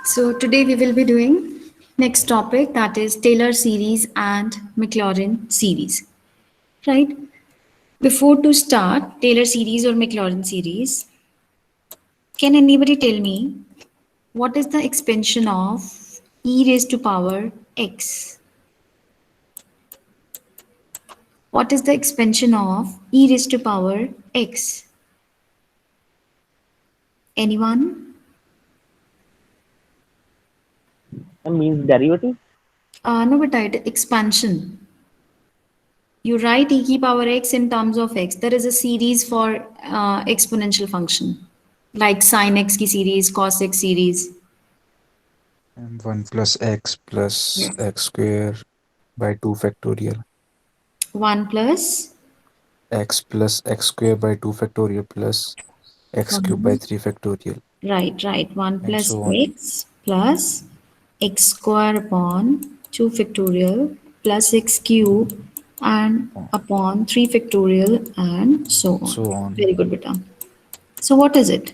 So today we will be doing next topic, that is Taylor series and Maclaurin series, right? Before to start Taylor series or Maclaurin series, can anybody tell me what is the expansion of e raised to power x? What is the expansion of e raised to power x? Anyone? Means derivative. No, but expansion. You write e to power x in terms of x. There is a series for exponential function, like sin x ki series, cos x series. And 1 plus x plus Yes. x square by 2 factorial. 1 plus X plus x square by 2 factorial plus x cube by 3 factorial. right. 1 And plus so on. x plus x square upon 2 factorial plus x cube and upon 3 factorial and so And on. so on. Very good, beta. So what is it?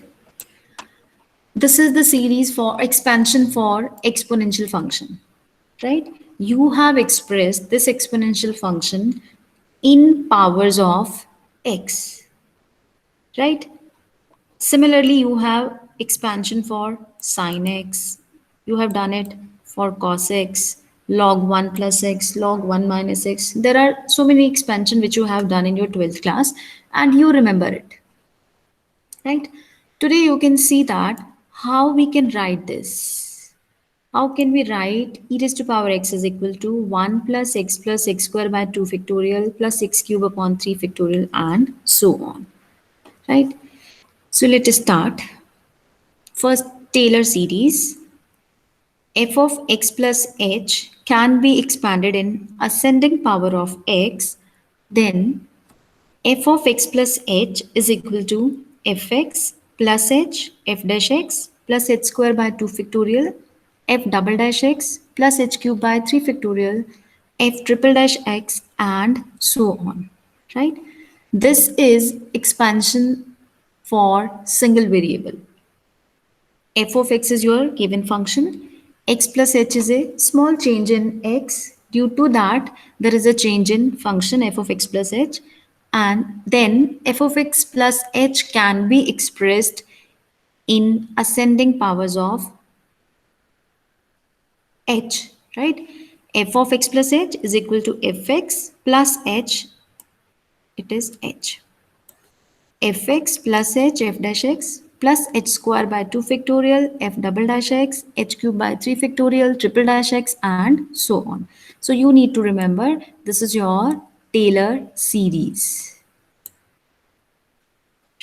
This is the series for expansion for exponential function, right? You have expressed this exponential function in powers of x, right? Similarly, you have expansion for sin x. You have done it for cos x, log 1 plus x, log 1 minus x. There are so many expansion which you have done in your 12th class and you remember it, right? Today you can see that how we can write this. How can we write e raised to power x is equal to 1 plus x square by 2 factorial plus x cube upon 3 factorial and so on, right? So let us start. First, Taylor series. F of x plus h can be expanded in ascending power of x. Then f of x plus h is equal to fx plus h f dash x plus h square by 2 factorial f double dash x plus h cube by 3 factorial f triple dash x and so on, right? This is expansion for single variable. F of x is your given function. X plus h is a small change in x. Due to that, there is a change in function f of x plus h. And then f of x plus h can be expressed in ascending powers of h, right? F of x plus h is equal to fx plus h. It is h. Fx plus h f dash x plus h square by 2 factorial f double dash x h cube by 3 factorial triple dash x and so on. So you need to remember this is your Taylor series.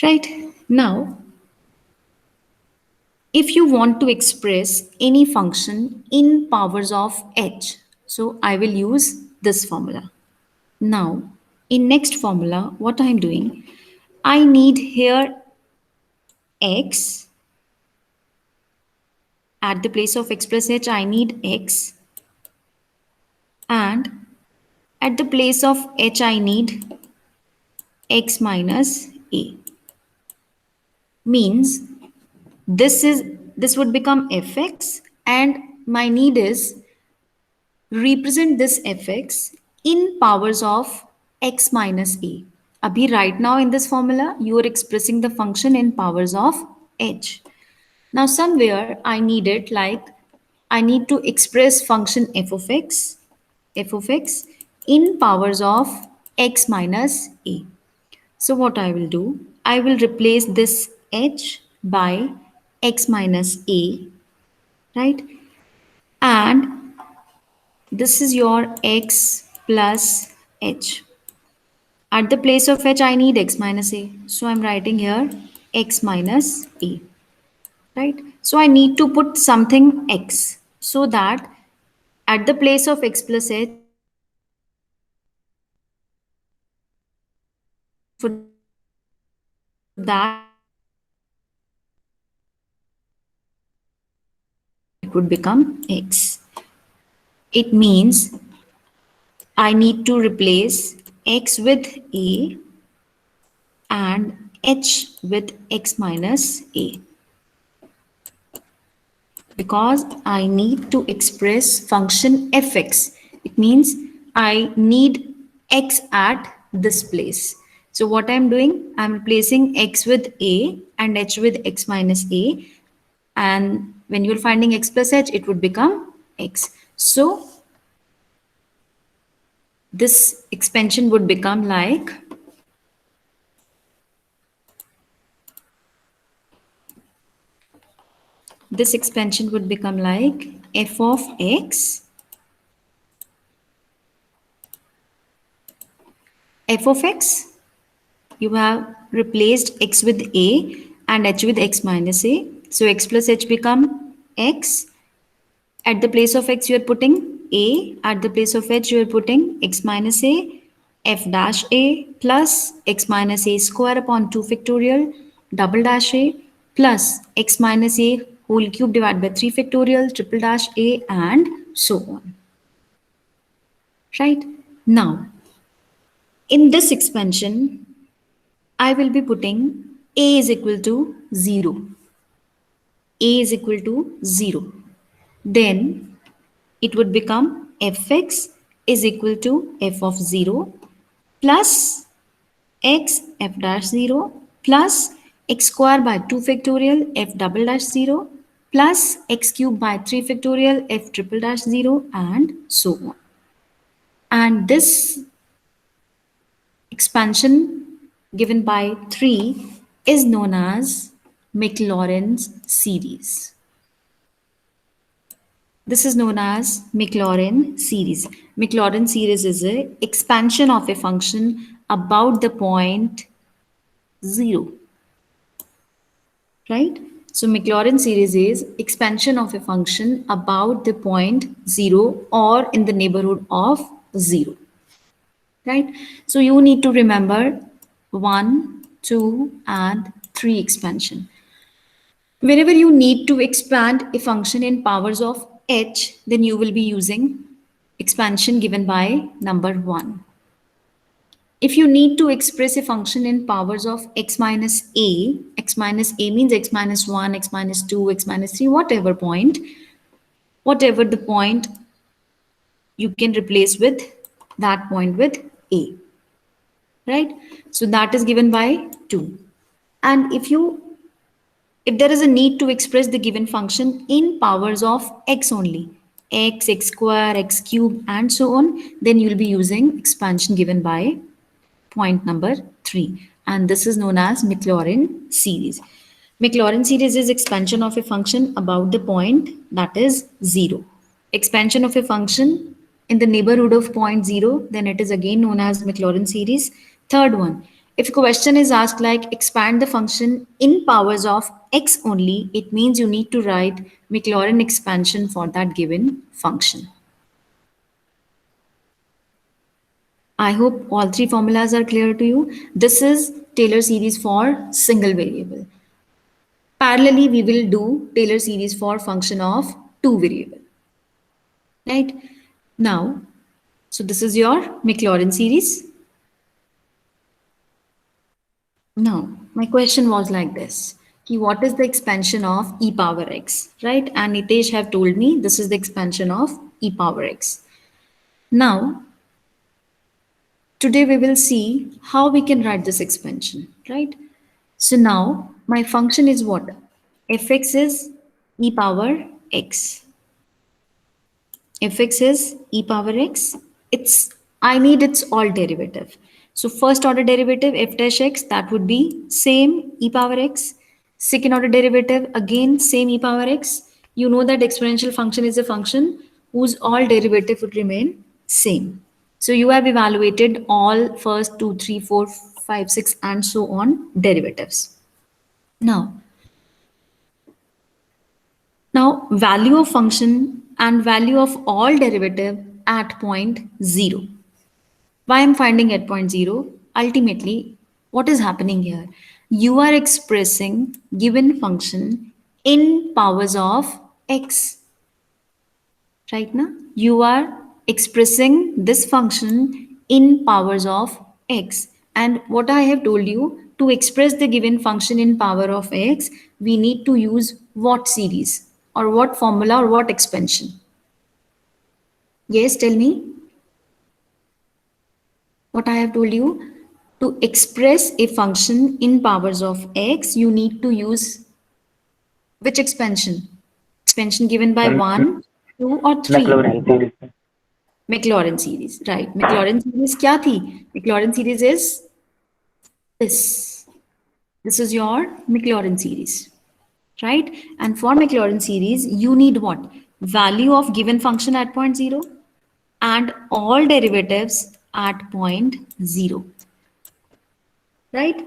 Right now, if you want to express any function in powers of h, so I will use this formula. Now, in next formula, what I am doing, I need here x. At the place of x plus h, I need x. And at the place of h, I need x minus a. Means this would become fx and my need is represent this fx in powers of x minus a. Abhi right now in this formula, you are expressing the function in powers of h. Now somewhere I need it like I need to express function f of x in powers of x minus a. So what I will do, I will replace this h by x minus a, right? And this is your x plus h. At the place of h, I need x minus a. So I'm writing here x minus a, right? So I need to put something x so that at the place of x plus h, I would get x. For that, I need to put it would become x. It means I need to replace x with a and h with x minus a. because I need to express function fx. It means I need x at this place. So what I'm doing, I'm replacing x with a and h with x minus a. And when you're finding x plus h, it would become x. So this expansion would become like this expansion would become like f of x, you have replaced x with a and h with x minus a. So x plus h become x. At the place of x, you are putting a. At the place of h, you are putting x minus a, f dash a plus x minus a square upon 2 factorial double dash a plus x minus a whole cube divided by 3 factorial triple dash a and so on. Right? Now, in this expansion, I will be putting a is equal to 0. A is equal to 0. Then it would become fx is equal to f of 0 plus x f dash 0 plus x square by 2 factorial f double dash 0 plus x cube by 3 factorial f triple dash 0 and so on. And this expansion given by 3 is known as Maclaurin's series. This is known as Maclaurin series. Maclaurin series is an expansion of a function about the point 0. Right? So Maclaurin series is expansion of a function about the point 0 or in the neighborhood of 0. Right? So you need to remember 1, 2 and 3 expansion. Whenever you need to expand a function in powers of h, then you will be using expansion given by number 1. If you need to express a function in powers of x minus a means x minus 1, x minus 2, x minus 3, whatever the point, you can replace with that point with a. Right? So that is given by 2. And if there is a need to express the given function in powers of x only, x, x square, x cube and so on, then you will be using expansion given by point number 3. And this is known as Maclaurin series. Maclaurin series is expansion of a function about the point that is 0. Expansion of a function in the neighborhood of point 0, then it is again known as Maclaurin series. Third one, if a question is asked like expand the function in powers of x only, it means you need to write Maclaurin expansion for that given function. I hope all 3 formulas are clear to you. This is Taylor series for single variable. Parallelly, we will do Taylor series for function of 2 variable. Right? Now, so this is your Maclaurin series. Now, my question was like this. What is the expansion of e power x? Right? And Nitesh have told me this is the expansion of e power x. Now, today we will see how we can write this expansion, right? So now my function is what? Fx is e power x. Fx is e power x. I need its all derivative. So first order derivative f dash x, that would be same e power x. Second order derivative again same e power x. You know that exponential function is a function whose all derivative would remain same. So you have evaluated all first 2, 3, 4, 5, 6 and so on derivatives. Now value of function and value of all derivative at point 0. Why I'm finding at point 0? Ultimately, what is happening here? You are expressing given function in powers of x. Right now, you are expressing this function in powers of x. And what I have told you, to express the given function in power of x, we need to use what series? or what formula or what expansion? Yes, tell me what I have told you. To express a function in powers of x, you need to use which expansion? Expansion given by Ma'am, 1, 2 or 3? Maclaurin series. Maclaurin series, right. Maclaurin series क्या थी? Maclaurin series is this. This is your Maclaurin series, right? And for Maclaurin series, you need what? Value of given function at point 0 and all derivatives at point 0, right?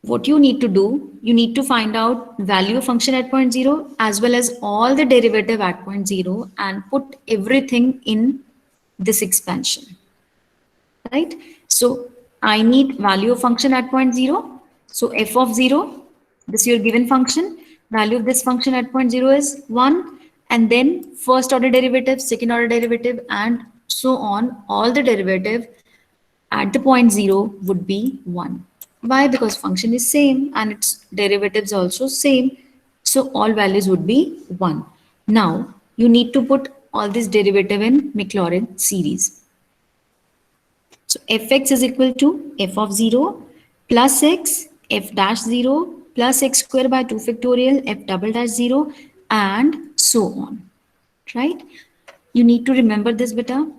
What you need to do, you need to find out value of function at point 0 as well as all the derivative at point 0 and put everything in this expansion, right? So I need value of function at point 0. So f of 0, this is your given function. Value of this function at point 0 is 1. And then first order derivative, second order derivative, and so on. All the derivative at the point 0 would be 1. Why? Because function is same and its derivatives also same. So all values would be 1. Now you need to put all this derivative in Maclaurin series. So fx is equal to f of 0 plus x f dash 0 plus x square by 2 factorial f double dash 0 and so on, right? You need to remember this beta.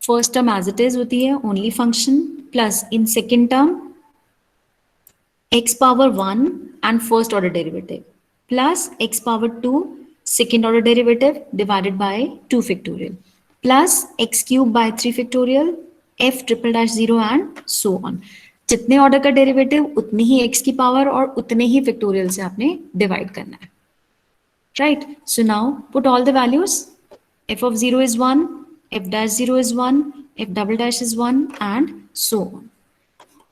First term as it is होती है only function plus in second term x power 1 and first order derivative plus x power 2 second order derivative divided by 2 factorial plus x cube by 3 factorial f triple dash 0 and so on. जितने order का derivative उतनी ही x की power और उतने ही factorial से आपने divide करना है, right? So now put all the values. F of 0 is 1, f dash 0 is 1, f double dash is 1 and so on.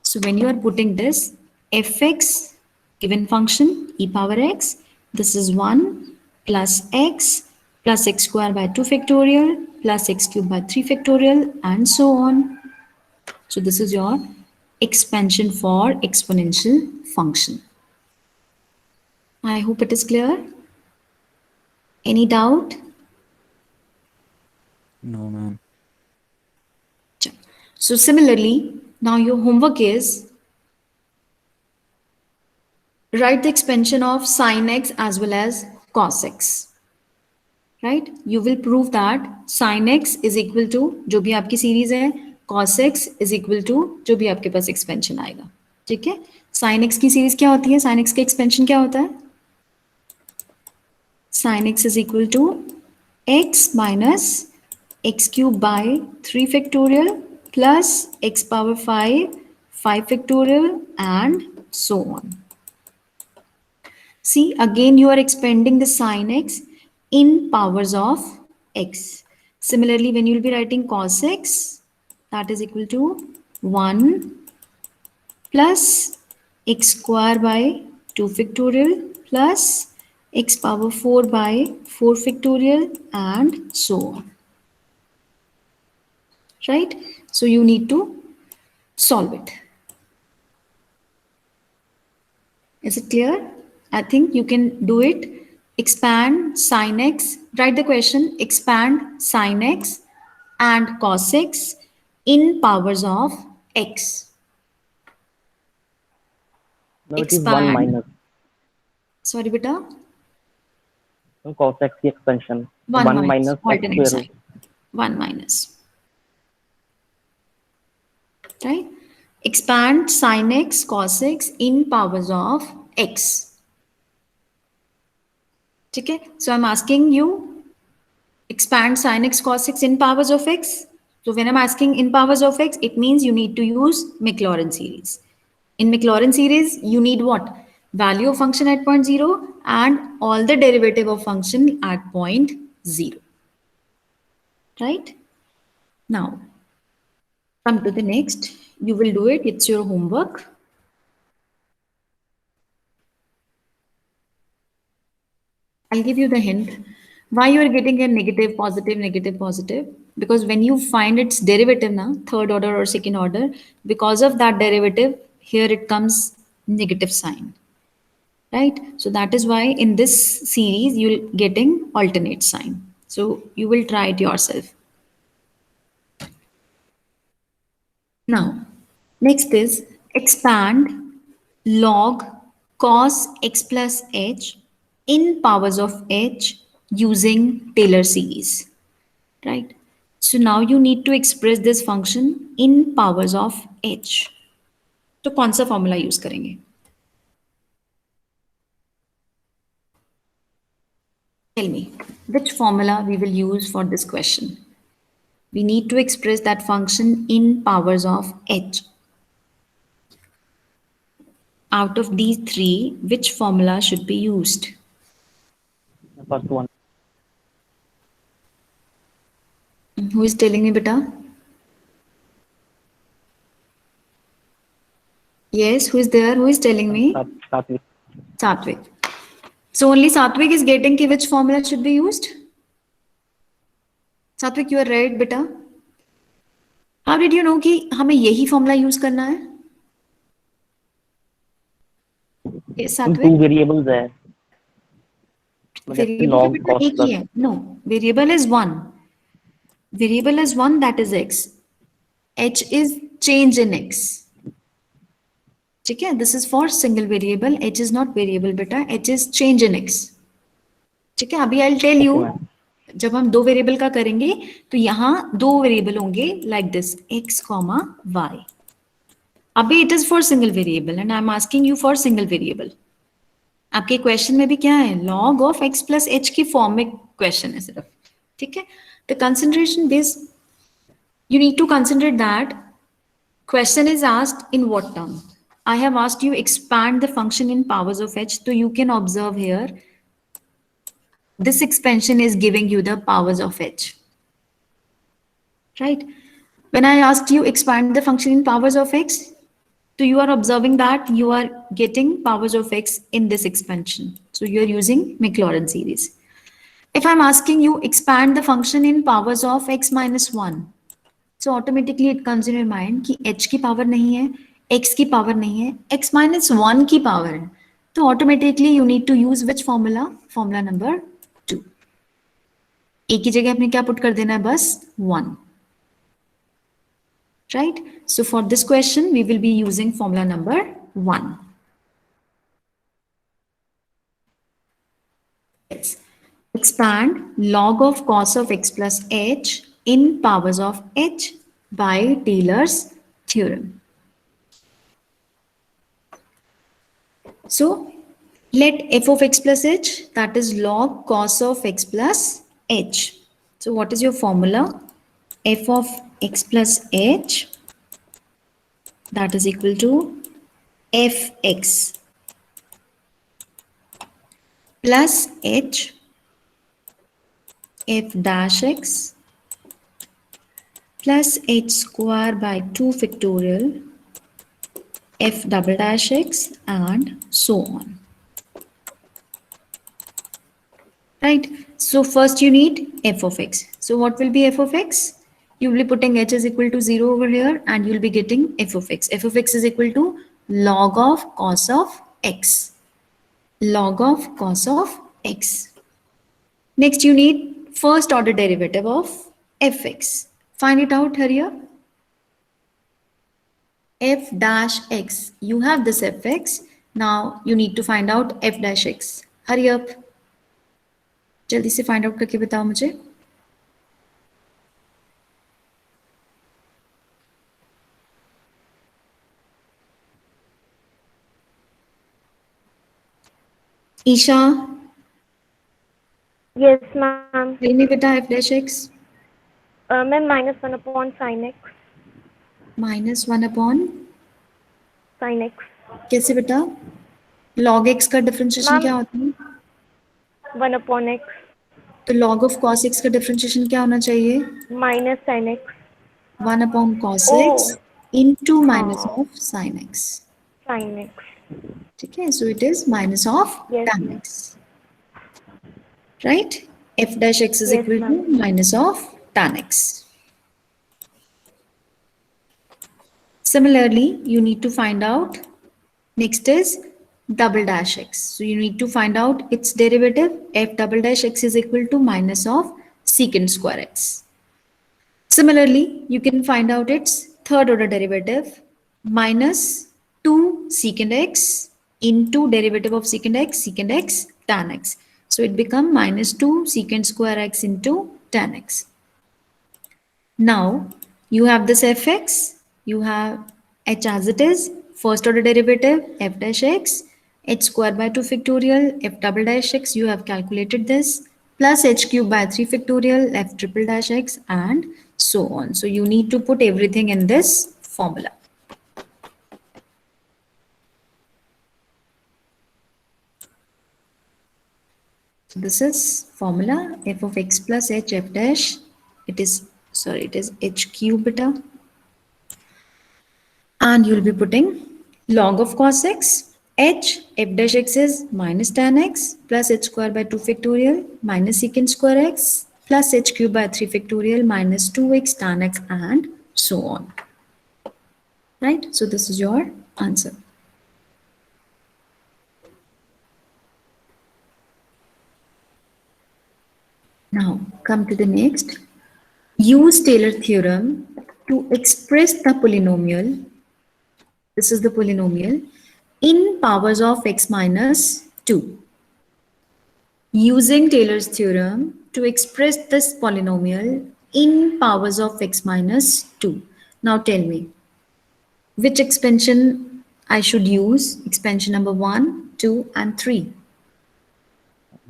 So when you are putting this fx given function e power x, this is 1 plus x square by 2 factorial plus x cube by 3 factorial and so on. So this is your expansion for exponential function. I hope it is clear. Any doubt? No, ma'am. So similarly, now your homework is write the expansion of sin x as well as cos x. Right? You will prove that sin x is equal to जो भी आपकी series है cos x is equal to जो भी आपके पास expansion आएगा. ठीक है? sin x की सीरीज क्या होती है? sin x का expansion क्या होता है? Sin x is equal to x minus x cube by 3 factorial plus x power 5, 5 factorial and so on. See, again you are expanding the sin x in powers of x. Similarly, when you will be writing cos x, that is equal to 1 plus x square by 2 factorial plus x power 4 by 4 factorial and so on. Right? So you need to solve it. Is it clear? I think you can do it. Expand sin x, write the question, expand sin x and cos x in powers of x. No, it is 1 Expand, minus. sorry beta, No, cos x की expansion. 1 1 minus, minus x alternate square sign, root. 1 minus, right? Expand sin x, cos x in powers of x. Okay, so I'm asking you expand sin x cos x in powers of x. So when I'm asking in powers of x, it means you need to use Maclaurin series. In Maclaurin series, you need what? Value of function at point 0 and all the derivative of function at point 0. Right? Now, come to the next. You will do it. It's your homework. I'll give you the hint. Why you are getting a negative, positive, negative, positive? Because when you find its derivative now, third order or second order, because of that derivative, here it comes negative sign. right? So that is why in this series you'll getting alternate sign. So you will try it yourself. Now, next is expand log cos x plus h in powers of h using Taylor series, right? So now you need to express this function in powers of h. तो कौन सा formula use करेंगे? Tell me which formula we will use for this question. We need to express that function in powers of h. Out of these three, which formula should be used? The first one. Who is telling me, beta? Yes, who is there? Who is telling me? Satvik. Satvik. So only Satvik is getting ki which formula should be used? Satvik, you are right, beta. How did you know कि हमें यही formula use करना है? Yes, Two Satvik. variables है. जैसे Variable तो log बेटा cos एक ही plus. है. No, variable is one. Variable is one, that is x. H is change in x. ठीक है? This is for single variable. H is not variable बेटा. H is change in x. ठीक है? अभी I'll tell you. Okay, ma'am. जब हम दो variable का करेंगे तो यहाँ दो वेरिएबल होंगे like this x comma y. अभी it is for single variable and I am asking you for single variable. आपके क्वेश्चन में भी क्या है? log of x plus h की फॉर्म में क्वेश्चन है सिर्फ. ठीक है? The concentration base you need to consider that question is asked in what term. I have asked you expand the function in powers of h, so you can observe here this expansion is giving you the powers of h, right? When I asked you expand the function in powers of x, so you are observing that you are getting powers of x in this expansion, so you are using Maclaurin series. If I'm asking you expand the function in powers of x minus 1, so automatically it comes in your mind कि h की power नहीं है, x की power नहीं है, x minus 1 की power है. तो automatically you need to use which formula? Formula number 2. एक ही जगह आपने क्या पुट कर देना है? बस 1. Right? So for this question, we will be using formula number 1. Yes. Expand log of cos of x plus h in powers of h by Taylor's theorem. So let f of x plus h, that is log cos of x plus h. So what is your formula? F of x plus h, that is equal to fx plus h, f dash x plus h square by 2 factorial f double dash x and so on. Right? So first you need f of x. So what will be f of x? You will be putting h is equal to 0 over here and you will be getting f of x. F of x is equal to log of cos of x. Log of cos of x. Next you need first order derivative of fx. Find it out, hurry up. F dash x. You have this fx. Now you need to find out f dash x. Hurry up. जल्दी से find out करके बताओ मुझे. Isha, Yes, ma'am. tell me beta f dash x. Ma'am, minus 1 upon sin x. Minus 1 upon Sin x. कैसे बेटा? log x का differentiation Ma'am, क्या होता है? 1 upon x. तो log of cos x का डिफरेंशिएशन क्या होना चाहिए? Minus sin x. 1 upon cos x Oh, into minus हाँ, of sin x. sin x. ठीक है? So it is minus of Yes, tan ma'am. x. Right? F dash x is Yes, equal to ma'am. minus of tan x. Similarly, you need to find out, next is double dash x. So you need to find out its derivative. F double dash x is equal to minus of secant square x. Similarly, you can find out its third order derivative, minus 2 secant x into derivative of secant x tan x. So it becomes minus 2 secant square x into tan x. Now you have this fx, you have h as it is, first order derivative f dash x, h square by 2 factorial, f double dash x, you have calculated this, plus h cube by 3 factorial, f triple dash x, and so on. So you need to put everything in this formula. So this is formula f of x plus h f dash, it is h cube beta, and you'll be putting log of cos x, h f dash x is minus tan x plus h square by 2 factorial minus secant square x plus h cube by 3 factorial minus 2x tan x, and so on. Right? So this is your answer. Now come to the next. Use Taylor theorem to express the polynomial. This is the polynomial in powers of x minus 2. Using Taylor's theorem to express this polynomial in powers of x minus 2. Now tell me, which expansion I should use? Expansion number 1, 2, and 3.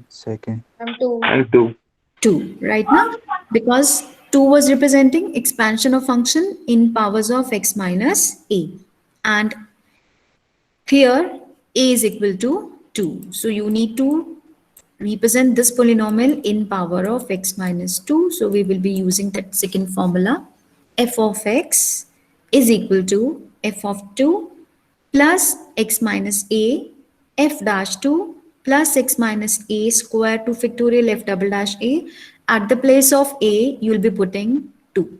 Second. I'm two. 2, right now? Because 2 was representing expansion of function in powers of x minus a. And here a is equal to 2. So you need to represent this polynomial in power of x minus 2. So we will be using that second formula. F of x is equal to f of 2 plus x minus a f dash 2 plus x minus a square 2 factorial f double dash a. At the place of a, you will be putting 2.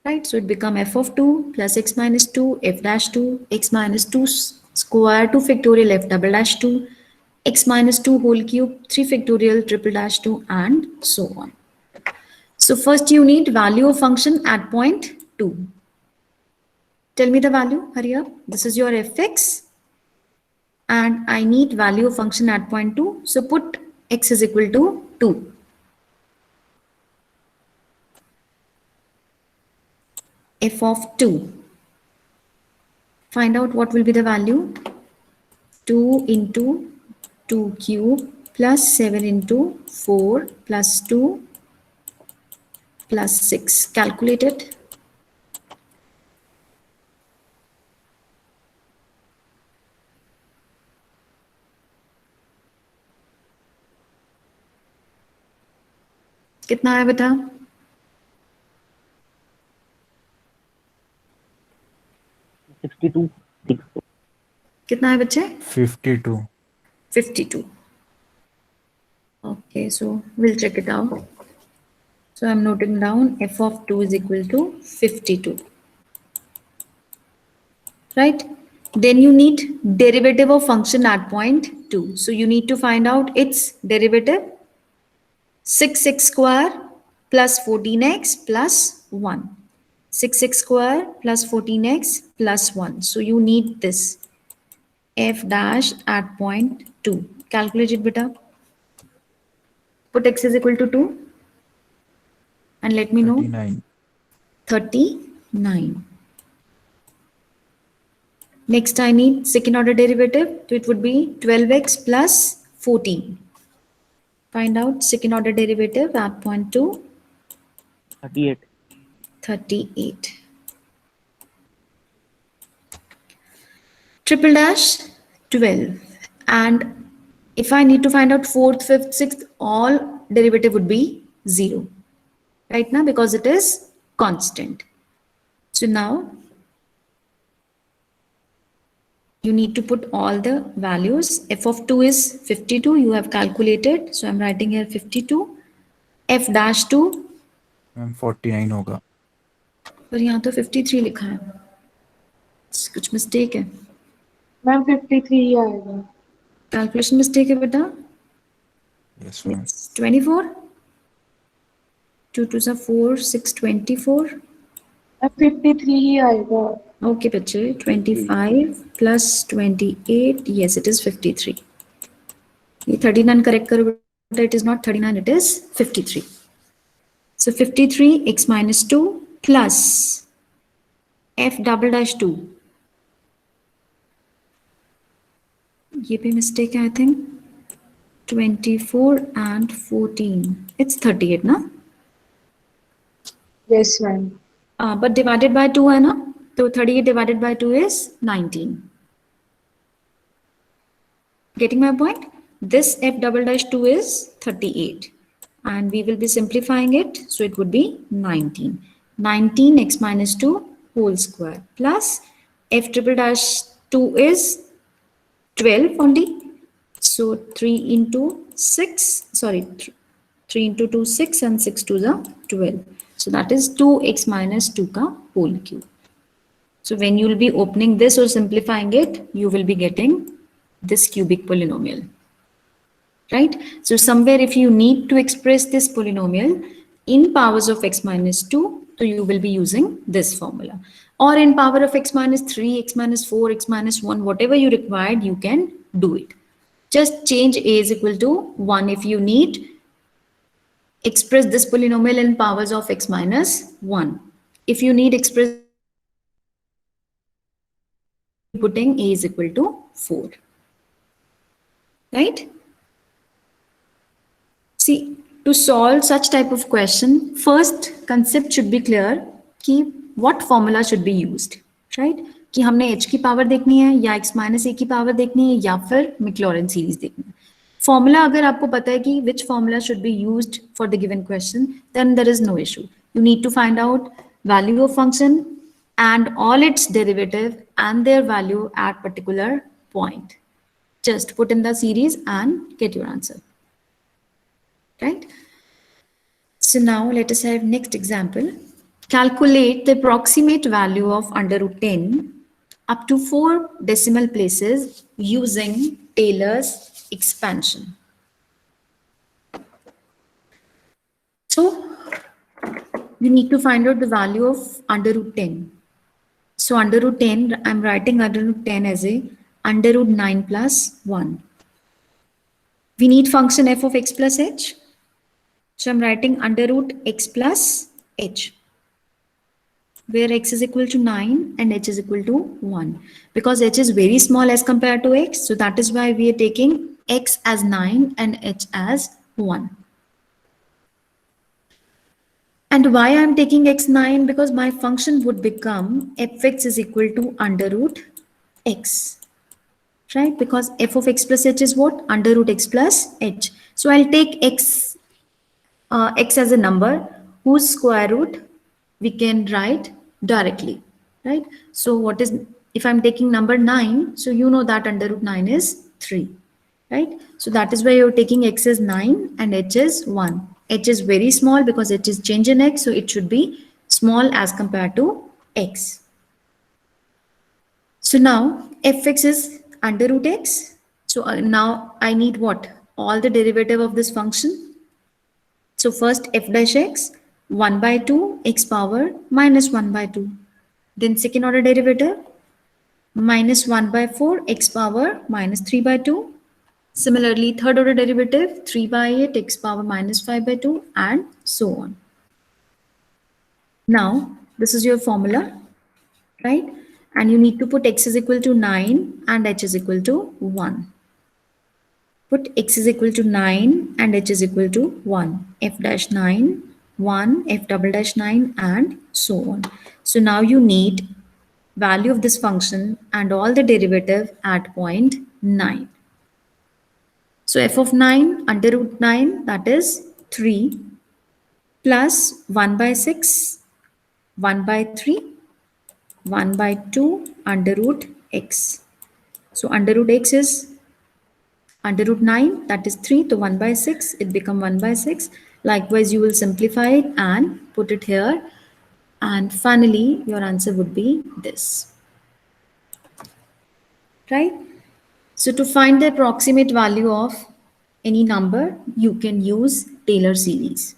Right, so it become f of 2 plus x minus 2 f dash 2 x minus 2 square 2 factorial f double dash 2 x minus 2 whole cube 3 factorial triple dash 2, and so on. So first you need value of function at point 2. Tell me the value, hurry up. This is your fx and I need value of function at point 2. So put x is equal to 2. F of 2. Find out what will be the value. 2 into 2 cube plus 7 into 4 plus 2 plus 6. Calculate it. कितना है बेटा? 62. कितना है बच्चे? 52. 52. Okay, so we'll check it out. So I'm noting down f of 2 is equal to 52. Right? Then you need derivative of function at point 2. So you need to find out its derivative. 6x square plus 14x plus 1. 6x square plus 14x plus 1. So you need this f dash at point 2. Calculate it, beta. Put x is equal to 2 and let me know. 39. 39. Next I need second order derivative. So it would be 12x plus 14. Find out second order derivative at point 2. 38. 38. Triple dash 12. And if I need to find out 4th, 5th, 6th, all derivative would be 0. Right now because it is constant. So now you need to put all the values. F of 2 is 52. You have calculated. So I'm writing here 52. F dash 2. Ma'am 49 होगा. पर यहाँ तो 53 लिखा है. कुछ mistake है. Ma'am 53 ही आएगा। Calculation mistake है बेटा। Yes, ma'am. It's 24. 2 2s are 4, 6, 24. Ma'am 53 ही आएगा। Okay, बच्चे 25 plus 28. Yes, it is 53. ये 39 correct करो बेटा. It is not 39, it is 53. So 53 x minus 2 plus f double dash 2. ये भी mistake है I think. 24 and 14. It's 38 ना? Yes ma'am. But divided by 2 है ना? तो 38 divided by 2 is 19. Getting my point? This f double dash 2 is 38. And we will be simplifying it. So it would be 19. 19 x minus 2 whole square plus f triple dash 2 is 12 only. So 3 into 6, sorry, 3 into 2, 6 and 6 to the 12. So that is 2x minus 2 ka whole cube. So when you will be opening this or simplifying it, you will be getting this cubic polynomial. Right? So somewhere if you need to express this polynomial in powers of x minus 2, so you will be using this formula. Or in power of x minus 3, x minus 4, x minus 1, whatever you required, you can do it. Just change a is equal to 1 if you need. Express this polynomial in powers of x minus 1. If you need express putting a is equal to 4. Right? See, to solve such type of question, first concept should be clear कि what formula should be used, right? कि हमने h की power देखनी है या x minus a की power देखनी है या फिर Maclaurin series देखनी है. Formula अगर आपको पता है कि which formula should be used for the given question, then there is no issue. You need to find out value of function and all its derivative and their value at particular point. Just put in the series and get your answer. Right? So now let us have next example. Calculate the approximate value of under root 10 up to 4 decimal places using Taylor's expansion. So you need to find out the value of under root 10. So under root 10, I'm writing under root 10 as a under root 9 plus 1. We need function f of x plus h. So I'm writing under root x plus h, where x is equal to 9 and h is equal to 1. Because h is very small as compared to x, so that is why we are taking x as 9 and h as 1. And why I'm taking x 9? Because my function would become fx is equal to under root x. Right? Because f of x plus h is what? Under root x plus h. So I'll take x as a number whose square root we can write directly, right? So what is, if I'm taking number 9, so you know that under root 9 is 3, right? So that is why you're taking x as 9 and h is 1. H is very small because it is change in x, so it should be small as compared to x. So now fx is under root x. So now I need what? All the derivative of this function. So first f dash x, 1 by 2 x power minus 1 by 2. Then second order derivative, minus 1 by 4 x power minus 3 by 2. Similarly, third order derivative, 3 by 8 x power minus 5 by 2 and so on. Now, this is your formula, right? And you need to put x is equal to 9 and h is equal to 1. Put x is equal to 9 and h is equal to 1. F dash 9, 1, f double dash 9 and so on. So now you need value of this function and all the derivative at point 9. So f of 9 under root 9, that is 3 plus 1 by 6, 1 by 3, 1 by 2 under root x. So under root x is under root 9, that is 3, so 1 by 6, it become 1 by 6. Likewise, you will simplify it and put it here. And finally, your answer would be this. right? So to find the approximate value of any number, you can use Taylor series,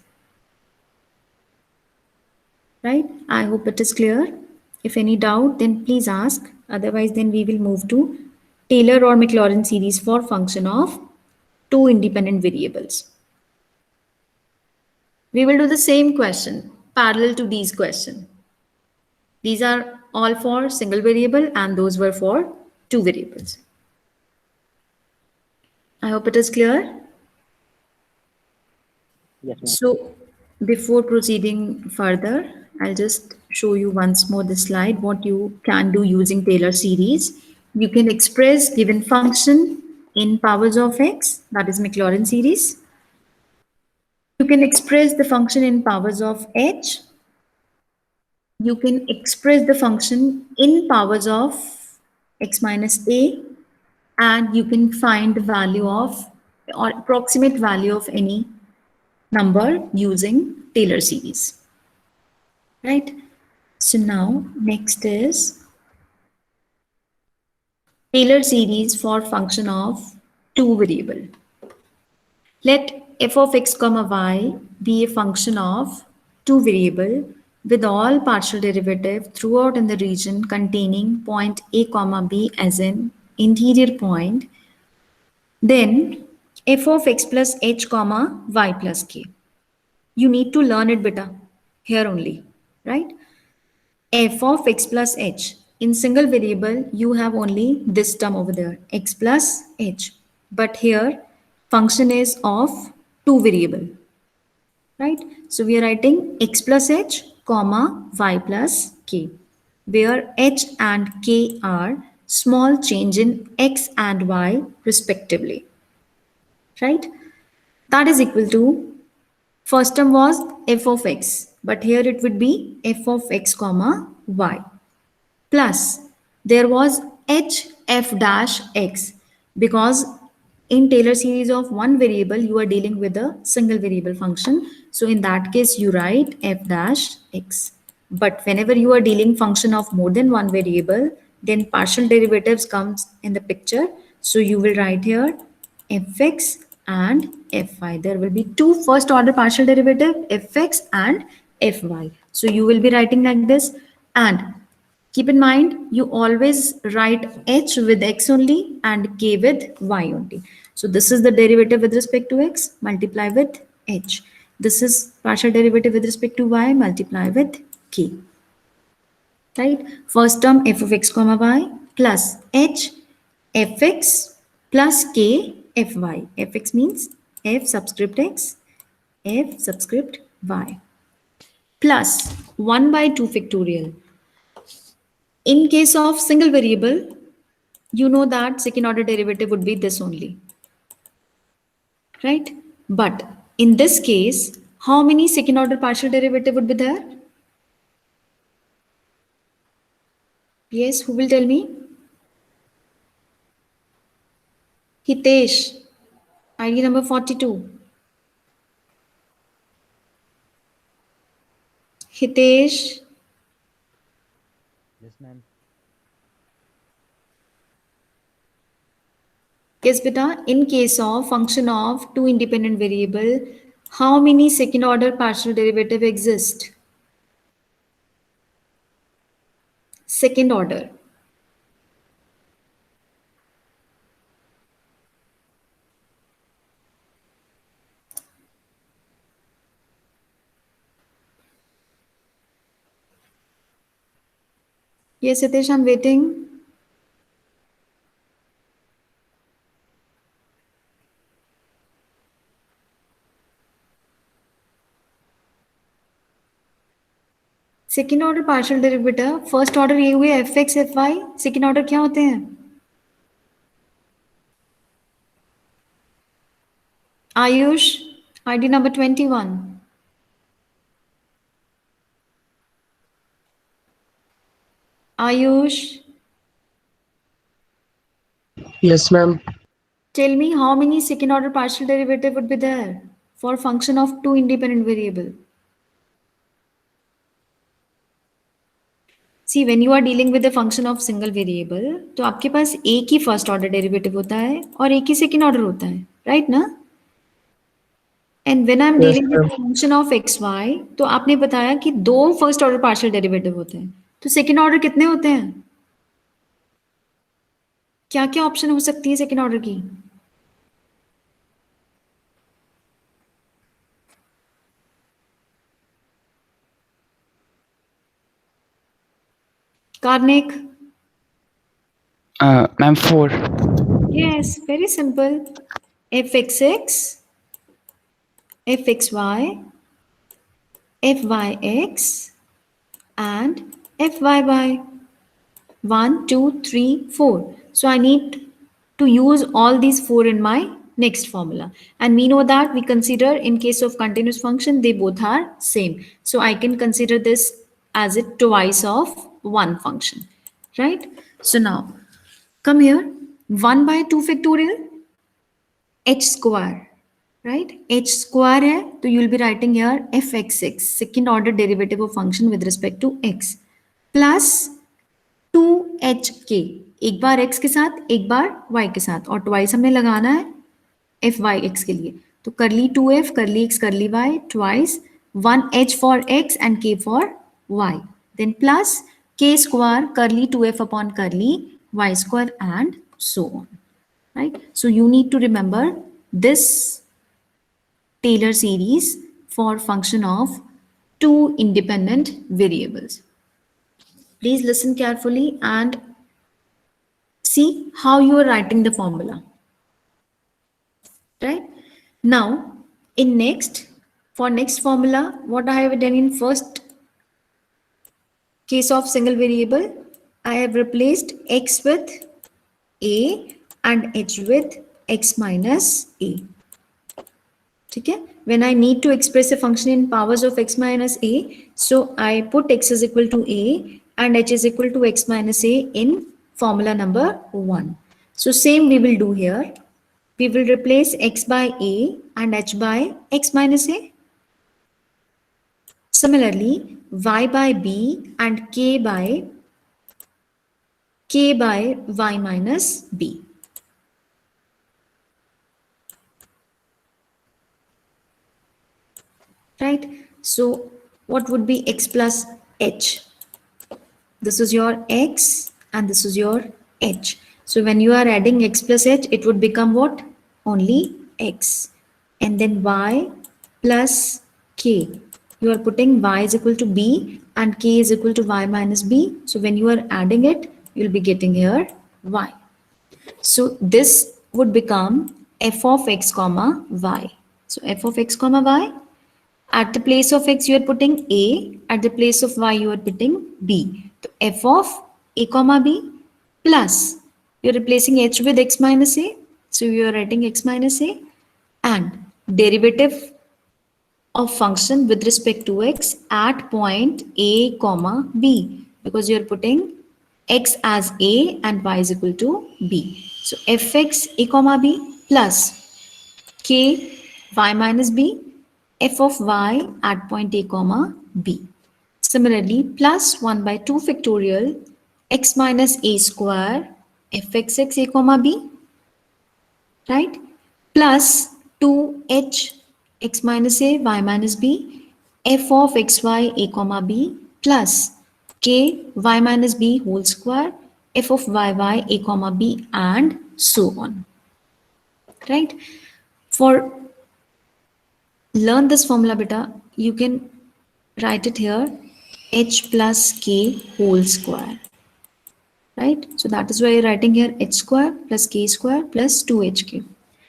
right? I hope it is clear. If any doubt, then please ask. Otherwise, then we will move to Taylor or Maclaurin series for function of two independent variables. We will do the same question parallel to these questions. These are all for single variable and those were for two variables. I hope it is clear. Yes, ma'am. So before proceeding further, I'll just show you once more the slide, what you can do using Taylor series. You can express given function in powers of x, that is Maclaurin series. You can express the function in powers of h. You can express the function in powers of x minus a, and you can find the value of or approximate value of any number using Taylor series, right? So now next is Taylor series for function of two variable. Let f of x comma y be a function of two variable with all partial derivative throughout in the region containing point a comma b as an interior point. Then f of x plus h comma y plus k. You need to learn it beta here only, right? F of x plus h. In single variable, you have only this term over there, x plus h. But here, function is of two variable, right? So we are writing x plus h, comma, y plus k, where h and k are small change in x and y respectively, right? That is equal to, first term was f of x, but here it would be f of x comma y. Plus there was h f dash x, because in Taylor series of one variable you are dealing with a single variable function, so in that case you write f dash x. But whenever you are dealing function of more than one variable, then partial derivatives comes in the picture, so you will write here fx and fy. There will be two first order partial derivative, fx and fy, so you will be writing like this. And keep in mind, you always write h with x only and k with y only. So this is the derivative with respect to x, multiply with h. This is partial derivative with respect to y, multiply with k. Right? First term f of x comma y plus h fx plus k fy. Fx means f subscript x, f subscript y, plus 1 by 2 factorial. In case of single variable, you know that second order derivative would be this only, right? But in this case, how many second order partial derivative would be there? Yes, who will tell me? Hitesh, ID number 42. Hitesh, Yes, ma'am. yes, beta, in case of function of two independent variable, how many second order partial derivative exist? Second order. Yes, Hitesh, I'm waiting. Second order partial derivative, first order ये हुए F X F Y, second order क्या होते हैं? Ayush, ID number 21. Ayush, Yes, ma'am. tell me how many second order partial derivative would be there for function of two independent variable? See when you are dealing with the function of single variable, तो आपके पास एक ही first order derivative होता है और एक ही second order होता है, right ना? And when I am Yes, dealing with ma'am. Function of X Y, तो आपने बताया कि दो फर्स्ट ऑर्डर पार्शियल डेरिवेटिव होते हैं, तो सेकेंड ऑर्डर कितने होते हैं? क्या क्या ऑप्शन हो सकती है सेकेंड ऑर्डर की? Karnik? Ma'am, 4. Yes, very simple. fxx, fxy, fyx, and fyy. 1, 2, 3, 4. So I need to use all these 4 in my next formula. And we know that we consider in case of continuous function, they both are same. So I can consider this as it twice of one function, right? So now come here, 1 by 2 factorial, h square, right? H square है, तो you will be writing here fxx, second order derivative of function with respect to x, plus 2hk, एक बार x के साथ एक बार y के साथ, और twice हमने लगाना है fyx के लिए, तो करली 2f करली x करली y twice 1h for x and k for y, then plus k square curly 2f upon curly y square and so on, right? So you need to remember this Taylor series for function of two independent variables. Please listen carefully and see how you are writing the formula, right? Now, for next formula, what I have done in first case of single variable, I have replaced x with a and h with x minus a. ठीक है? When I need to express a function in powers of x minus a, so I put x is equal to a and h is equal to x minus a in formula number 1. So same we will do here. We will replace x by a and h by x minus a. Similarly, y by b and k by y minus b. Right? So what would be x plus h? This is your x and this is your h. So when you are adding x plus h, it would become what? Only x. And then y plus k. You are putting y is equal to b and k is equal to y minus b. So when you are adding it, you'll be getting here y. So this would become f of x comma y. So f of x comma y, at the place of x you are putting a, at the place of y you are putting b. So f of a comma b plus, you are replacing h with x minus a, so you are writing x minus a, and derivative of function with respect to x at point a comma b, because you are putting x as a and y is equal to b. So fx a comma b plus k y minus b, f of y at point a comma b. Similarly, plus 1 by 2 factorial x minus a square fxx a comma b, right? Plus 2h x minus a y minus b f of xy a comma b plus k y minus b whole square f of yy a comma b and so on, right? For learn this formula beta, you can write it here h plus k whole square, right? So that is why you're writing here h square plus k square plus 2hk.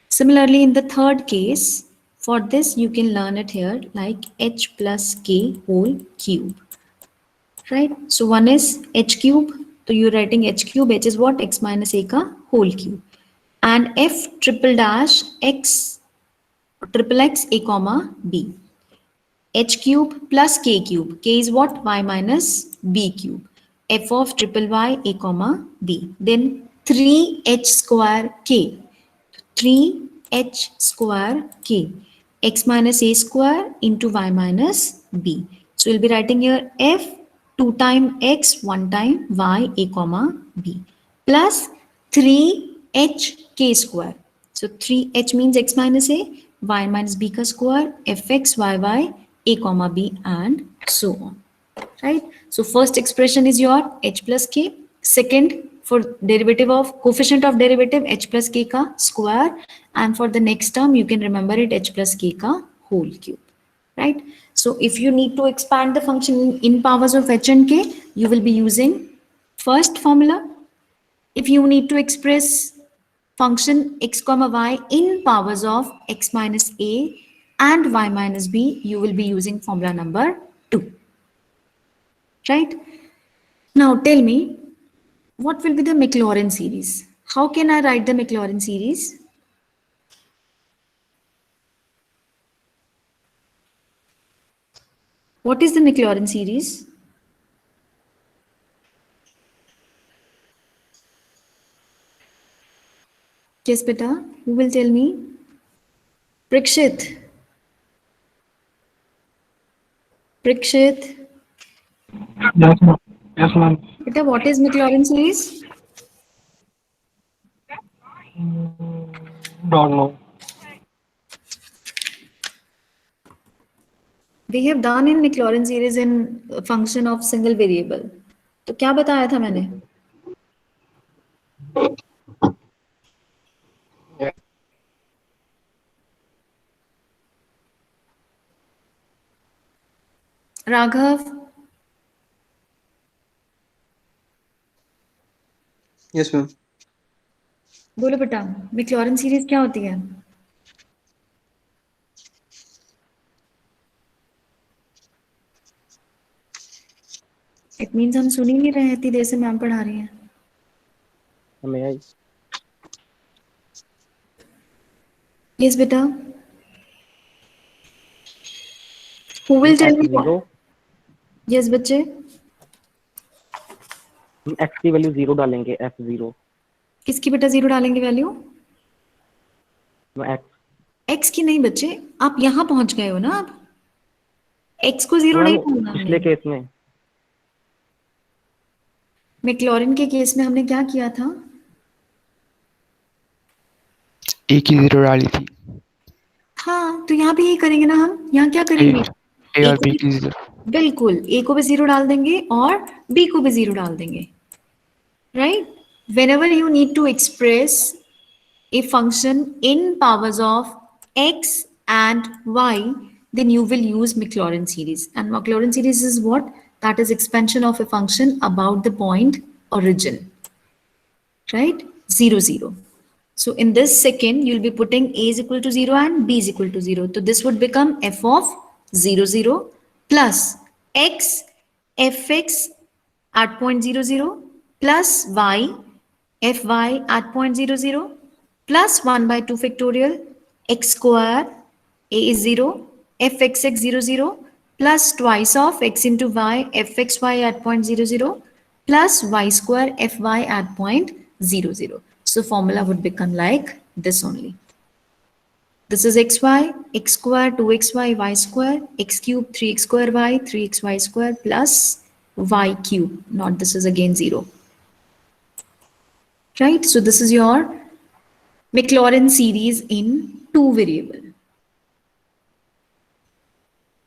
Similarly, in the third case, for this you can learn it here like h plus k whole cube, right? So one is h cube, so you're writing h cube, h is what? X minus a ka whole cube. And f triple dash x triple x a comma b. H cube plus k cube. K is what? Y minus b cube. F of triple y a comma b. Then 3h square k. 3h square k. X minus a square into y minus b. So we'll be writing here f 2 time x, 1 time y, a comma b, plus 3h square. So 3h means x minus a, y minus b ka square, fx, yy, a comma b, and so on. Right? So first expression is your h plus k. Second, for derivative of coefficient of derivative h plus k ka square, and for the next term you can remember it h plus k ka whole cube. Right? So if you need to expand the function in powers of h and k, you will be using first formula. If you need to express function x comma y in powers of x minus a and y minus b, you will be using formula number 2. Right? Now tell me, what will be the Maclaurin series? How can I write the Maclaurin series? What is the Maclaurin series? Yes, beta. Who will tell me? Prikshit. Prikshit. Yes, ma'am. Yes, ma'am. Beta, what is Maclaurin series? Don't know. We have done in Maclaurin series in function of single variable. तो क्या बताया था मैंने? Raghav. Yes ma'am. बोलो बेटा, Maclaurin series क्या होती है? इट मीन्स हम सुन ही नहीं रहे हैं, इतनी देर से मैम पढ़ा रही हैं. हमें आई यस बेटा. Who will tell me? Zero, yes बच्चे. हम x की वैल्यू 0 डालेंगे, f0 किसकी बेटा 0 डालेंगे वैल्यू? x। x की नहीं बच्चे, आप यहाँ पहुंच गए हो ना. आप x को 0 नहीं डालना. पिछले केस में मैक्लॉरिन के केस में हमने क्या किया था? ए की 0 डाली थी। हाँ, तो यहाँ भी यही करेंगे ना. हम यहाँ क्या करेंगे? ए और को बी भी- की 0। बिल्कुल, a को भी 0 डाल देंगे और b को भी 0 डाल देंगे. Right? Whenever you need to express a function in powers of x and y, then you will use Maclaurin series. And Maclaurin series is what? That is expansion of a function about the point origin. Right? 0, 0. So in this second, you'll be putting a is equal to 0 and b is equal to 0. So this would become f of 0, 0 plus x fx at point 0, 0 plus y fy at point 0, 0 plus 1 by 2 factorial x square a is 0 fxx 0, 0 plus twice of x into y fxy at point 0, 0 plus y square fy at point 0, 0. So formula would become like this only. This is xy, x square 2xy, y square, x cube 3x square y, 3xy square plus y cube. Not this is again 0. Right? So this is your Maclaurin series in 2 variable.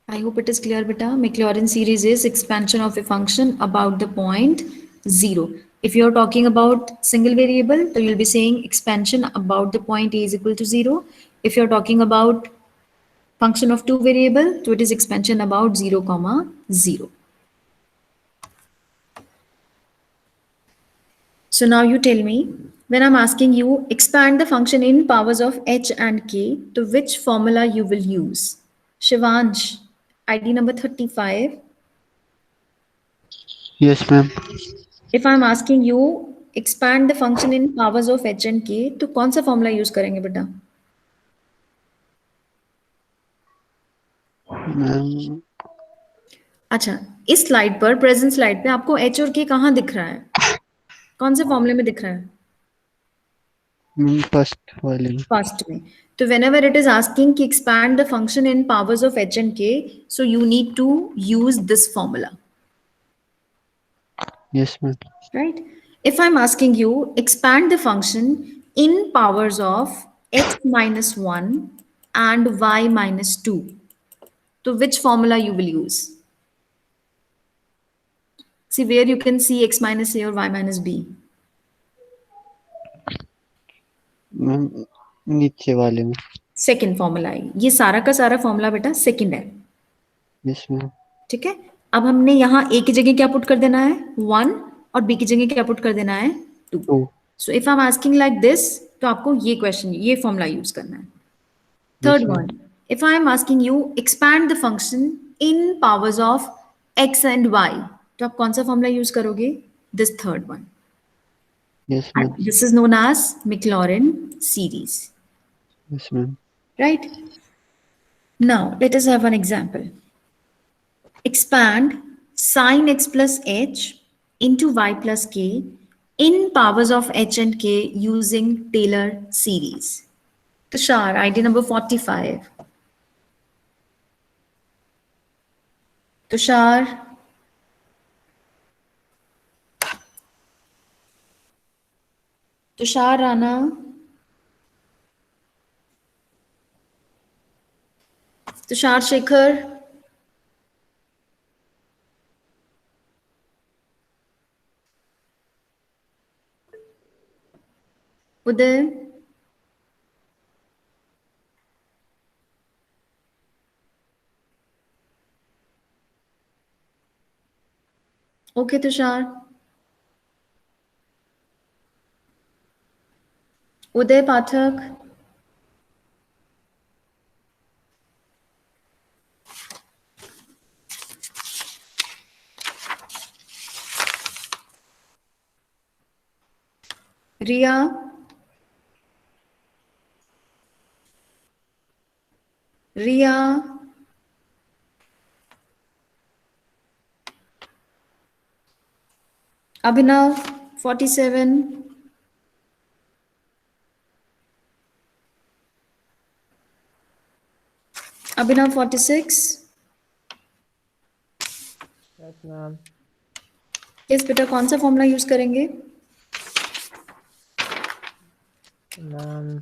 I hope it is clear, beta. Maclaurin series is expansion of a function about the point 0. If you're talking about single variable, so you'll be saying expansion about the point a is equal to 0. If you're talking about function of 2 variable, so it is expansion about 0, comma 0. So now you tell me, when I'm asking you expand the function in powers of h and k, to which formula you will use? Shivansh, ID number 35. Yes, ma'am. If I'm asking you expand the function in powers of h and k, तो कौन सा formula use करेंगे बेटा? Ma'am अच्छा, इस slide पर, present slide पे आपको h और k कहाँ दिख रहा है? कौन से फॉर्मूले में दिख रहा है? फर्स्ट वाले में। फर्स्ट में. तो whenever it is asking कि expand the function in powers of h and k, so you need to use this formula. Yes, ma'am. right? If I'm asking you, expand the function in powers of x minus 1 and y minus 2, to which formula you will use? See where you can see x minus a or y minus b. Ma'am नीचे वाले में. Second formula है ये, सारा का सारा formula बेटा second है, Yes, ma'am. ठीक है। अब हमने यहाँ a की जगह क्या पुट कर देना है 1 और b की जगह क्या पुट कर देना है 2। 2. So if I am asking like this, तो आपको ये क्वेश्चन ये फॉर्मूला यूज करना है। Yes, third ma'am. One, if I am asking you expand the function in powers of x and y, तो आप कौन सा फॉर्मूला यूज करोगे? This third one, Yes, ma'am. This is known as Maclaurin series, Yes, ma'am. right? Now let us have an example. Expand sin x plus h into y plus k in powers of h and k using Taylor series. Tushar, idea number 45. Tushar. Tushar Rana. Tushar Shekhar. Uday. Okay, Tushar. Uday Pathak. Ria. Ria. Abhinav 47. Abhinav 46. Yes ma'am. Yes बेटा, कौन सा formula use करेंगे? Ma'am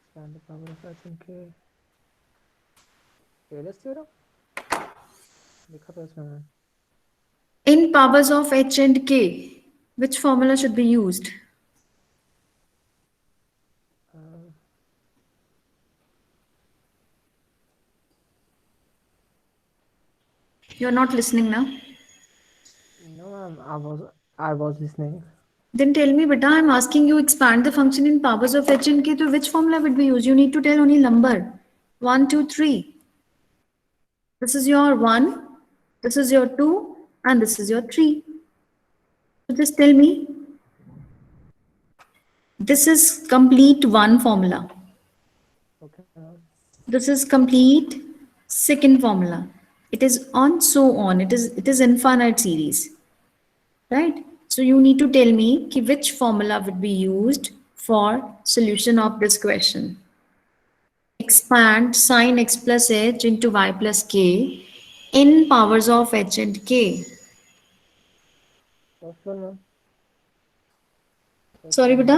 standard power of H के Taylor theorem लिखा था इसमें ma'am. In powers of h and k, which formula should be used? You're not listening now. No ma'am I was listening. Then tell me, beta, I'm asking you expand the function in powers of h and k, to which formula would be used? You need to tell only number. 1, 2, 3. This is your 1, this is your 2, and this is your 3. So just tell me. This is complete one formula. Okay ma'am. This is complete second formula. It is on so on. It is infinite series, right? So you need to tell me ki which formula would be used for solution of this question. Expand sin x plus h into y plus k in powers of h and k. First one ma'am. Sorry, beta.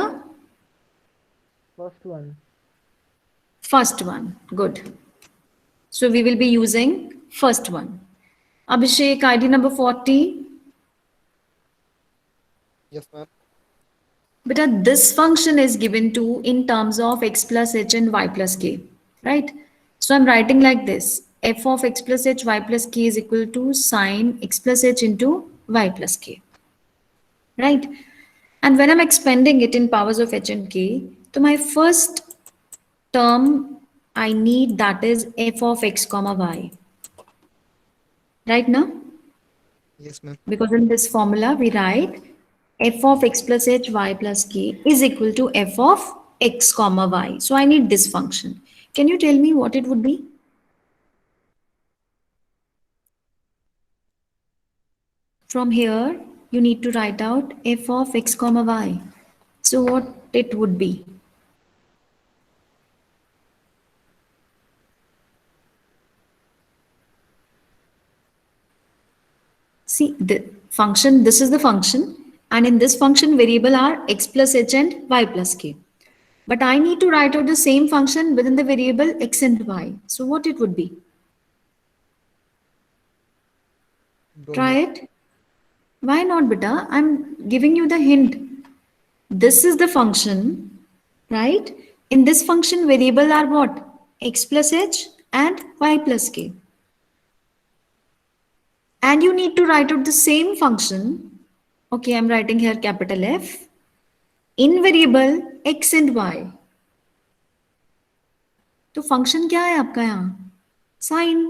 First one. First one. Good. So we will be using first one. Abhishek, ID number 40. Yes, ma'am. Beta, this function is given to in terms of x plus h and y plus k, right? So I'm writing like this: f of x plus h y plus k is equal to sine x plus h into y plus k, right? And when I'm expanding it in powers of h and k, so my first term I need, that is f of x comma y, right now? Yes, ma'am. Because in this formula we write f of x plus h y plus k is equal to f of x comma y. So I need this function. Can you tell me what it would be? From here, you need to write out f of x comma y. So what it would be? See the function, this is the function, and in this function variable are x plus h and y plus k. But I need to write out the same function within the variable x and y. So what it would be? Don't Try know. it. Why not, beta? I'm giving you the hint. This is the function, right? In this function, variable are what? X plus h and y plus k. And you need to write out the same function. Okay, I'm writing here capital F. In variable x and y. तो function क्या है आपका यहाँ? Sine.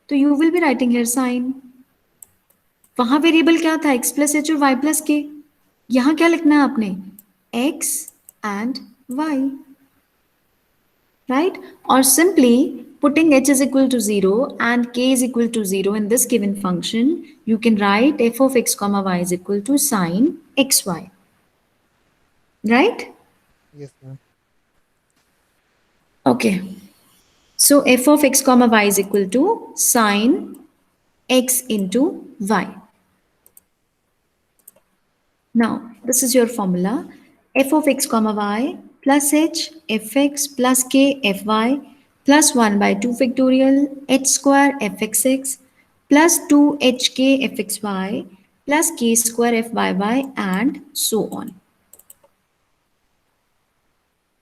तो you will be writing here sine. वहां variable क्या था? x plus H और y प्लस के. यहाँ क्या लिखना है आपने? x and y. Right? Or simply putting h is equal to 0 and k is equal to 0 in this given function, you can write f of x comma y is equal to sine xy. Right? Yes, ma'am. Okay. So f of x comma y is equal to sine x into y. Now, this is your formula. F of x comma y plus h fx plus k fy plus 1 by 2 factorial h square fxx plus 2hk fxy plus k square fyy and so on.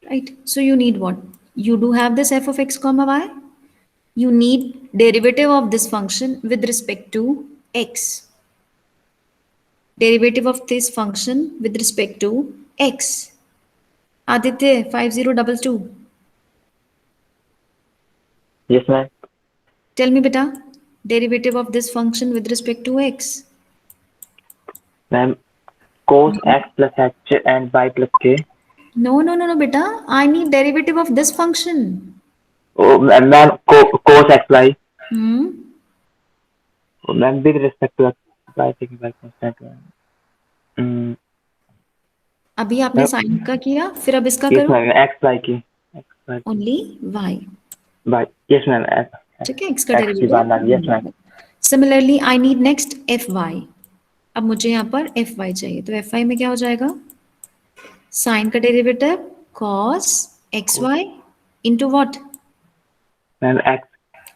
Right? So you need what? You do have this f of x comma y. You need derivative of this function with respect to x. Derivative of this function with respect to x. Aditya, 5022. Yes, ma'am. Tell me, beta, derivative of this function with respect to x. Ma'am, cos x plus h and y plus k. No, beta. I need derivative of this function. Oh, ma'am, cos xy. Hmm? Oh, ma'am, with respect to x, y taking by constant. अभी आपने sign का किया, फिर अब इसका Yes, करो. ma'am, xy की. xy. Only y. By yes, ma'am. ठीक है, x का x की बात मa'am. Yes, ma'am. Derivative. Similarly, I need next fy. अब मुझे यहाँ पर fy चाहिए, तो fy में क्या हो जाएगा? साइन का derivative cos xy into what? Ma'am,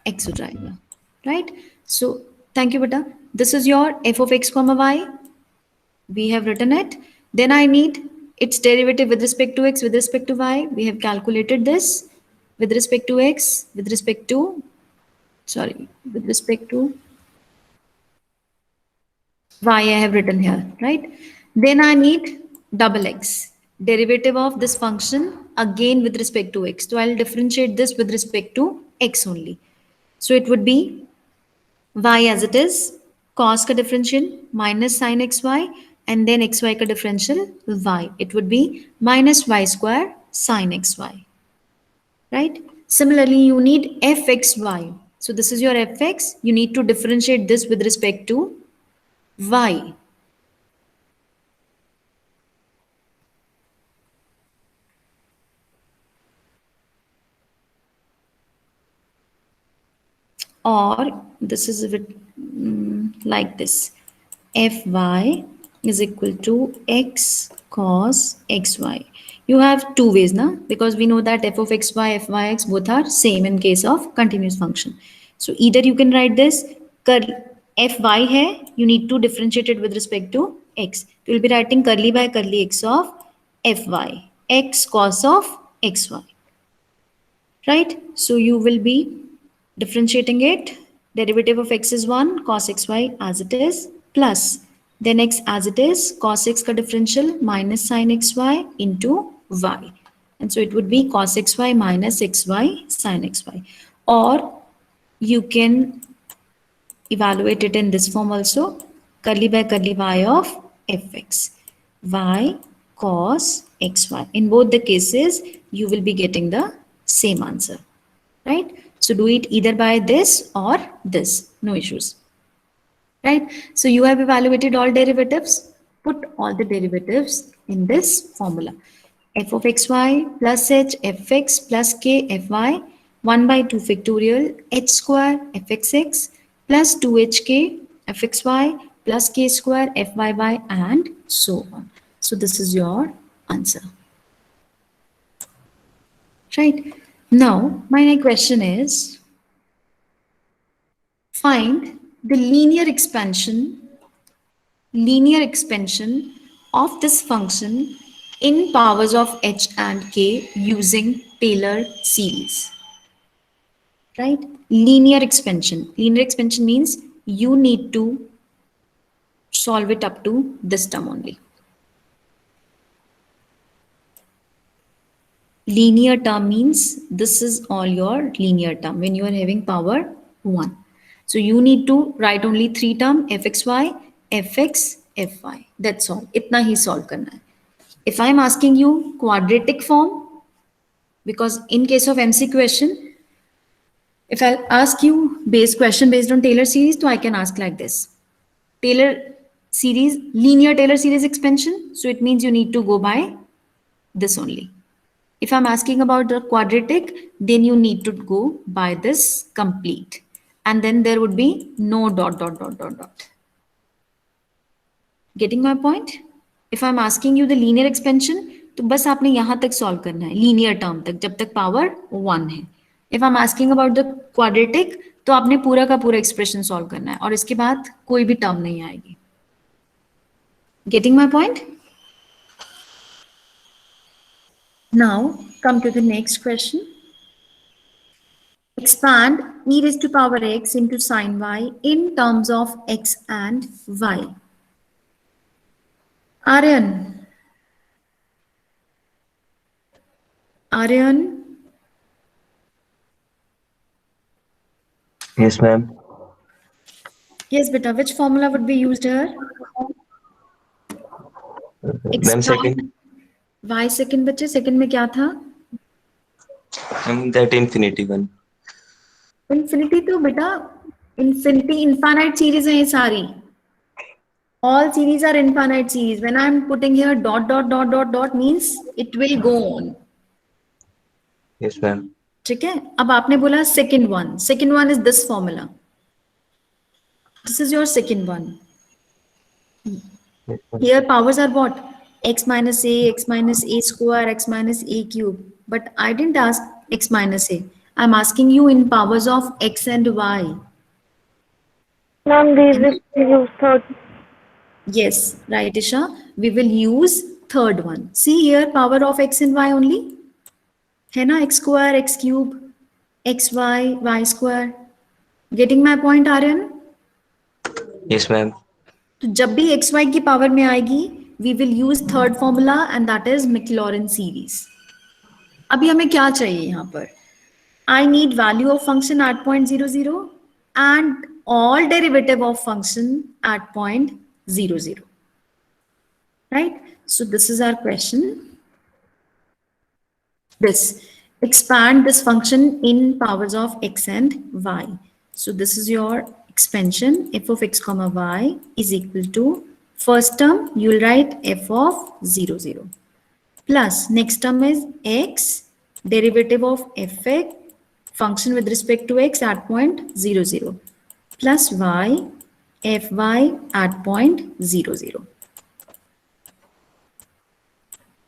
X हो जाएगा. Right? So, thank you, beta. This is your f of x comma y. We have written it. Then I need its derivative with respect to x, with respect to y. We have calculated this with respect to x, with respect to, with respect to y I have written here, right? Then I need double x, derivative of this function again with respect to x. So I'll differentiate this with respect to x only. So it would be y as it is, cos ka differential minus sin xy, and then xy ka differential y. It would be minus y square sin xy. Right? Similarly, you need fxy. So this is your fx. You need to differentiate this with respect to y. Or this is a bit like this. Fy is equal to x cos xy. You have two ways now, because we know that f of xy, fyx both are same in case of continuous function. So either you can write this fy hai, you need to differentiate it with respect to x. You will be writing curly by curly x of fy, x cos of xy. Right? So you will be differentiating it. Derivative of x is 1, cos xy as it is, plus then x as it is, cos x ka differential minus sin xy into y. And so it would be cos xy minus xy sin xy. Or you can evaluate it in this form also, curly by curly y of fx, y cos xy. In both the cases, you will be getting the same answer, right? So do it either by this or this, no issues. Right? So you have evaluated all derivatives. Put all the derivatives in this formula. F of xy plus h fx plus k fy 1 by 2 factorial h square fxx plus 2hk fxy plus k square fyy and so on. So this is your answer. Right. Now, my next question is, find the linear expansion of this function in powers of h and k using Taylor series. Right? Linear expansion. Linear expansion means you need to solve it up to this term only. Linear term means this is all your linear term when you are having power 1. So you need to write only 3 term fxy, fx, fy. That's all. Itna hi solve karna hai. If I am asking you quadratic form, because in case of MC question, if I'll ask you base question based on Taylor series, so I can ask like this. Taylor series, linear Taylor series expansion. So it means you need to go by this only. If I'm asking about the quadratic, then you need to go by this complete. And then there would be no dot, dot, dot, dot, dot. Getting my point? If I'm asking you the linear expansion, तो बस आपने यहाँ तक solve करना है, linear term तक, जब तक power 1 है. If I'm asking about the quadratic, तो आपने पूरा का पूरा expression solve करना है, और इसके बाद कोई भी term नहीं आएगी. Getting my point? Now, come to the next question. Expand e raised to power x into sine y in terms of x and y. Aryan. Yes, ma'am. Yes, beta. Which formula would be used here? Ma'am, second. Y second बच्चे. Second में क्या था? That infinity one. Infinity तो बेटा infinite series है ये सारी. All series are infinite series. When I am putting here dot dot dot dot dot means it will go on. Yes, ma'am. ठीक है. अब आपने बोला second one. Second one is this formula. This is your second one. Yes, ma'am. Here powers are what? X minus a square, x minus a cube. But I didn't ask x minus a. I'm asking you in powers of x and y. Ma'am, we will use third. Yes, right, Isha. We will use third one. See here, power of x and y only. है ना, x square, x cube, xy, y square. Getting my point, Aryan? Yes, ma'am. तो जब भी xy की power में आएगी, we will use third formula and that is Maclaurin series. अभी हमें क्या चाहिए यहाँ पर? I need value of function at point 0, 0 and all derivative of function at point 0, 0. Right? So this is our question. This, expand this function in powers of x and y. So this is your expansion. F of x comma y is equal to, first term you will write f of 0, 0 plus next term is x derivative of fx function with respect to x at point 0, 0 plus y fy at point 0, 0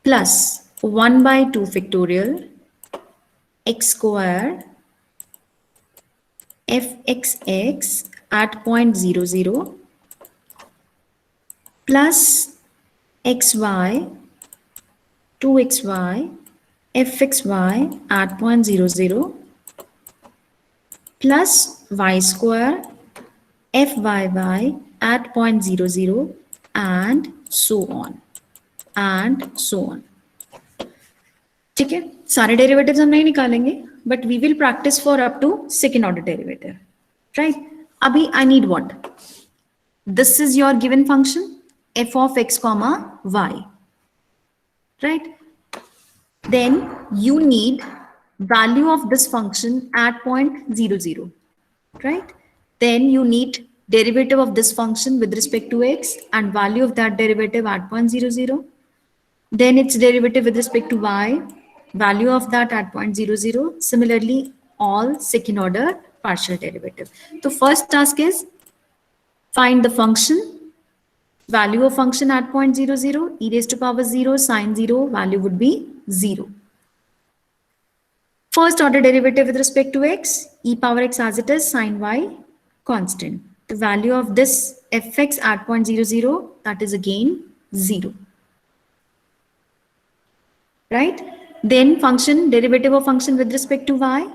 plus 1 by 2 factorial x square fxx at point 0, 0 plus xy 2xy fxy at point 0, 0 plus y square fyy at point 0, 0 and so on and so on. ठीक है, सारे derivatives हम नहीं निकालेंगे, but we will practice for up to second order derivative, right? अभी I need what? This is your given function f of x comma y, right? Then you need value of this function at point 0, 0, right? Then you need derivative of this function with respect to x and value of that derivative at point 0, 0. Then its derivative with respect to y, value of that at point 0, 0. Similarly, all second order partial derivative. So first task is find the function Value of function at point 0, 0, e raised to power 0, sine 0, value would be 0. First order derivative with respect to x, e power x as it is, sine y, constant. The value of this fx at point 0, 0, that is again 0. Right? Then function, derivative of function with respect to y,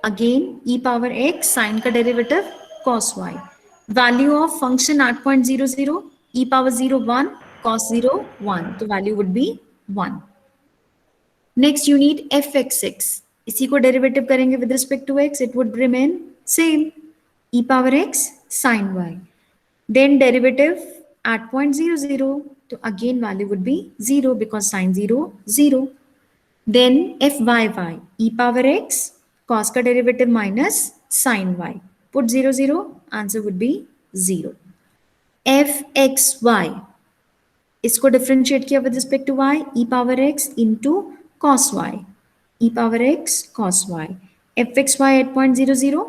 again e power x, sine ka derivative, cos y. Value of function at point 0, 0, e power 0, 1, cos 0, 1. The value would be 1. Next you need fx6. इसी को derivative करेंगे with respect to x, it would remain same. E power x sin y. Then derivative at point 0, 0. So again value would be 0 because sin 0, 0. Then fyy. E power x cos का derivative minus sin y. Put 0, 0. Answer would be 0. fxy. इसको differentiate किया with respect to y, e power x into cos y, e power x cos y. fxy at point 0, 0,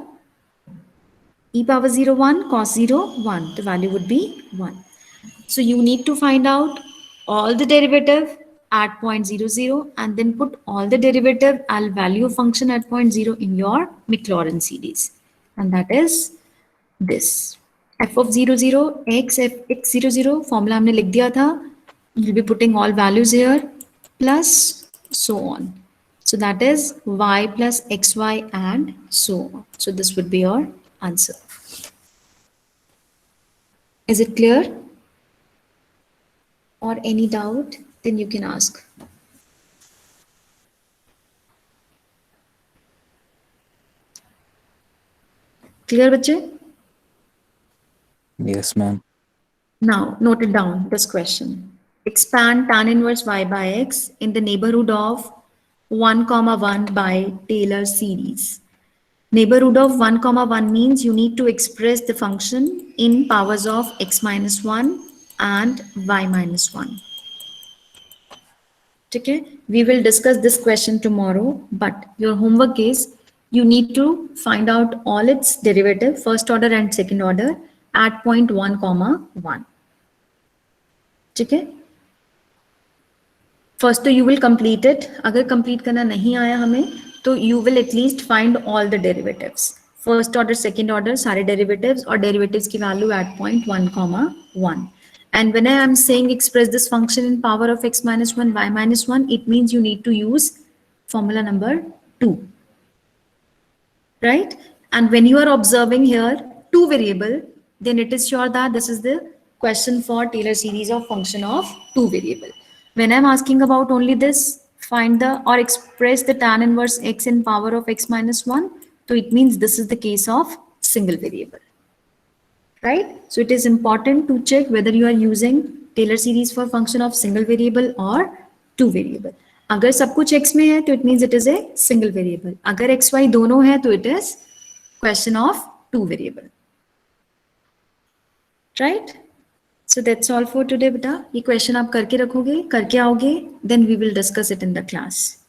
e power 0, 1, cos 0, 1. The value would be 1. So you need to find out all the derivative at point 0, 0 and then put all the derivative and value of function at point 0 in your Maclaurin series. And that is this. f of 0, 0, x, f x 0, 0, formula हमने लिख दिया था. You'll be putting all values here plus so on. So that is y plus xy and so on. So this would be your answer. Is it clear? Or any doubt? Then you can ask. Clear, बच्चे? Yes, ma'am. Now, note it down, this question. Expand tan inverse y by x in the neighborhood of 1, 1 by Taylor series. Neighborhood of 1, 1 means you need to express the function in powers of x minus 1 and y minus 1. Okay? We will discuss this question tomorrow, but your homework is you need to find out all its derivative, first order and second order at point 1, 1. ठीक है? First तो you will complete it. अगर complete करना नहीं आया हमें तो you will at least find all the derivatives. First order, second order सारे derivatives और derivatives की value at point 1, 1. And when I am saying express this function in power of x minus 1, y minus 1, it means you need to use formula number 2. Right? And when you are observing here 2 variable, then it is sure that this is the question for Taylor series of function of 2 variable. When I'm asking about only this, find the or express the tan inverse x in power of x minus 1. So it means this is the case of single variable. Right? So it is important to check whether you are using Taylor series for function of single variable or 2 variable. अगर सब कुछ x में है तो it means it is a single variable. अगर x y दोनों है तो it is question of 2 variable. Right? So that's all for today, beta. ये question आप करके रखोगे, करके आओगे, then we will discuss it in the class.